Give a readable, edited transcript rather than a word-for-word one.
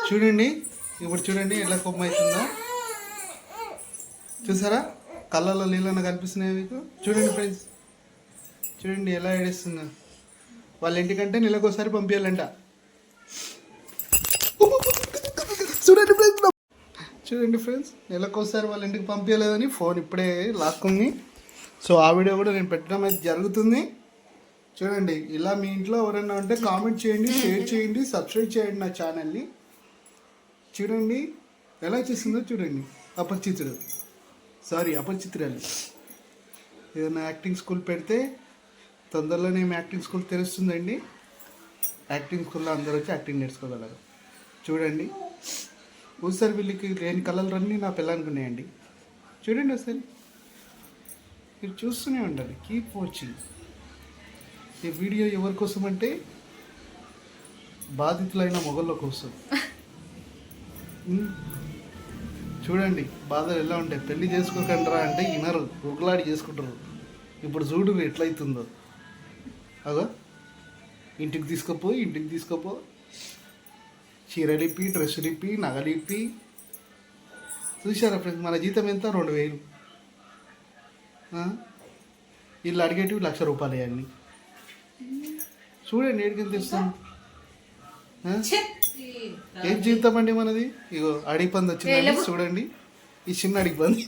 చూడండి ఇప్పుడు చూడండి ఎలా కొమ్మ అవుతుందో చూసారా, కళ్ళల్లో నీళ్ళన్న కనిపిస్తున్నాయి మీకు. చూడండి ఫ్రెండ్స్, చూడండి ఎలా ఏడుస్తుందో. వాళ్ళ ఇంటికంటే నెలకోసారి పంపించాలంట. చూడండి ఫ్రెండ్స్, నెలకోసారి వాళ్ళ ఇంటికి పంపించలేదని ఫోన్ ఇప్పుడే లాక్కుంది. సో ఆ వీడియో కూడా నేను పెట్టడం అయితే జరుగుతుంది. చూడండి, ఇలా మీ ఇంట్లో ఎవరైనా ఉంటే కామెంట్ చేయండి, షేర్ చేయండి, సబ్స్క్రైబ్ చేయండి నా ఛానల్ని. చూడండి ఎలా చేస్తుందో చూడండి. అపరిచితురాలు. ఏదైనా యాక్టింగ్ స్కూల్ పెడితే తొందరలోనే యాక్టింగ్ స్కూల్ తెలుస్తుందండి. యాక్టింగ్ స్కూల్లో అందరూ వచ్చి యాక్టింగ్ నేర్చుకోగలరు. చూడండి ఒకసారి వీళ్ళకి లేని కళలన్నీ నా పిల్లలకి ఉన్నాయండి. చూడండి ఒకసారి, మీరు చూస్తూనే ఉండాలి. Keep watching. ఈ వీడియో ఎవరి కోసం అంటే బాధితులైన మొగళ్ళ కోసం. చూడండి బాధలు ఎలా ఉంటాయి. పెళ్లి చేసుకోకండి రా అంటే వినరు, ఉగ్లాడి చేసుకుంటారు. ఇప్పుడు చూడు ఎట్లయితుందో. అదో ఇంటికి తీసుకుపో చీరలిప్పి, డ్రెస్సులిప్పి, నగలిప్పి. చూసారా ఫ్రెండ్స్, మన జీతం ఎంత? 2000. వీళ్ళు అడిగేటివి ₹1,00,000 అన్నీ. చూడండి ఏడికి తెస్తాం. ఏం జీవితం అండి మనది. ఇగో అడిగి పంది వచ్చిందండి. చూడండి ఈ చిన్న అడిగి పంది.